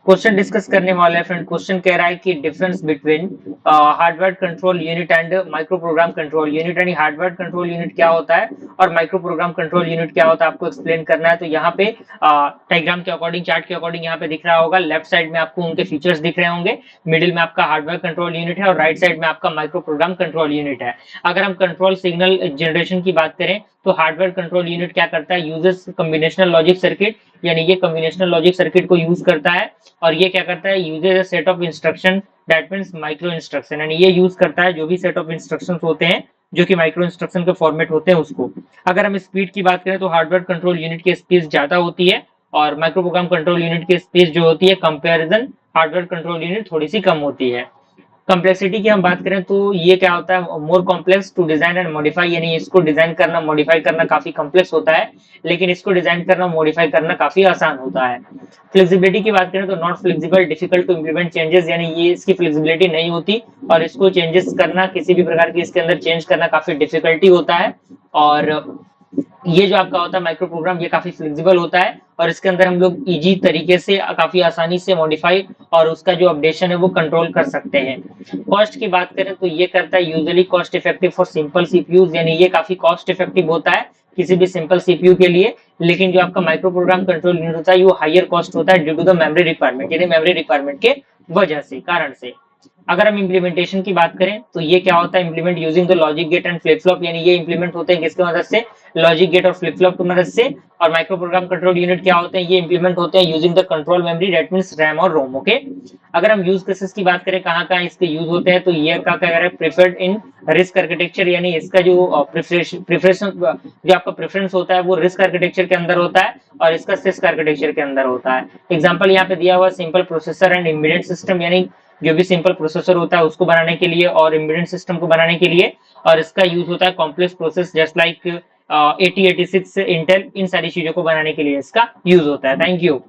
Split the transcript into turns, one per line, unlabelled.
Question discuss करने वाला है फ्रेंड। क्वेश्चन कह रहा है कि difference between hardware control unit and micro program control unit, यानी हार्डवेयर कंट्रोल यूनिट क्या होता है और माइक्रो प्रोग्राम कंट्रोल यूनिट क्या होता है, आपको एक्सप्लेन करना है। तो यहाँ पे डायग्राम के अकॉर्डिंग, चार्ट के अकॉर्डिंग यहाँ पे दिख रहा होगा, लेफ्ट साइड में आपको उनके फीचर्स दिख रहे होंगे, मिडिल में आपका हार्डवेयर कंट्रोल यूनिट है और राइट साइड में आपका माइक्रो प्रोग्राम कंट्रोल यूनिट है। अगर हम कंट्रोल सिग्नल जनरेशन की बात करें तो हार्डवेयर कंट्रोल यूनिट क्या करता है, यूजेस कॉम्बिनेशनल लॉजिक सर्किट, यानी ये कॉम्बिनेशनल लॉजिक सर्किट को यूज करता है। और ये क्या करता है, uses a set of instruction that means micro instruction, यानी ये यूज करता है जो भी सेट ऑफ इंस्ट्रक्शंस होते हैं जो कि माइक्रो इंस्ट्रक्शन के फॉर्मेट होते हैं उसको। अगर हम स्पीड की बात करें तो हार्डवेयर कंट्रोल यूनिट की स्पीड ज्यादा होती है और माइक्रो प्रोग्राम कंट्रोल यूनिट की स्पीड जो होती है कंपैरिजन हार्डवेयर कंट्रोल यूनिट थोड़ी सी कम होती है। कम्प्लेक्सिटी की हम बात करें तो ये क्या होता है, more complex to design and modify, यानी इसको डिजाइन करना मॉडिफाई करना काफी कॉम्प्लेक्स होता है, लेकिन इसको डिजाइन करना मॉडिफाई करना काफी आसान होता है। फ्लेक्सिबिलिटी की बात करें तो not flexible, difficult to implement changes, यानी ये इसकी फ्लेक्सिबिलिटी नहीं होती और इसको चेंजेस करना, किसी भी प्रकार की इसके अंदर चेंज करना काफी डिफिकल्टी होता है। और ये जो आपका होता है माइक्रो प्रोग्राम, ये काफी फ्लेक्सिबल होता है और इसके अंदर हम लोग इजी तरीके से काफी आसानी से मॉडिफाई और उसका जो अपडेशन है वो कंट्रोल कर सकते हैं। कॉस्ट की बात करें तो ये करता है usually cost effective for simple CPUs, यानी ये काफी कॉस्ट इफेक्टिव होता है किसी भी सिंपल सीपीयू के लिए। लेकिन जो आपका माइक्रो प्रोग्राम कंट्रोल यूनिट होता है वो हायर कॉस्ट होता है due to the memory requirement, यानी मेमोरी रिक्वायरमेंट के वजह से, कारण से। अगर हम इम्प्लीमेंटेशन की बात करें तो ये क्या होता है, implement using the logic gate and flip flop, यानी ये इम्प्लीमेंट होते हैं किसकी मदद से, लॉजिक गेट और फ्लिप फ्लॉप की मदद से। और माइक्रो प्रोग्राम कंट्रोल यूनिट क्या होते हैं, ये इंप्लीमेंट होते हैं using the control memory that means RAM और रोम। ओके, अगर हम यूज केसेस की बात करें कहाँ कहाँ इसके यूज होते हैं तो ये क्या कह रहा है, प्रेफर्ड इन रिस्क आर्किटेक्चर, यानी इसका जो प्रेफरेंस जो आपका प्रेफरेंस होता है वो रिस्क आर्किटेक्चर के अंदर होता है और इसका सिस्क आर्किटेक्चर के अंदर होता है। एग्जांपल यहाँ पे दिया हुआ simple processor and embedded system, यानी जो भी सिंपल प्रोसेसर होता है उसको बनाने के लिए और एम्बेडेड सिस्टम को बनाने के लिए। और इसका यूज होता है complex process just like 8086 Intel, इन सारी चीजों को बनाने के लिए इसका यूज होता है। Thank you.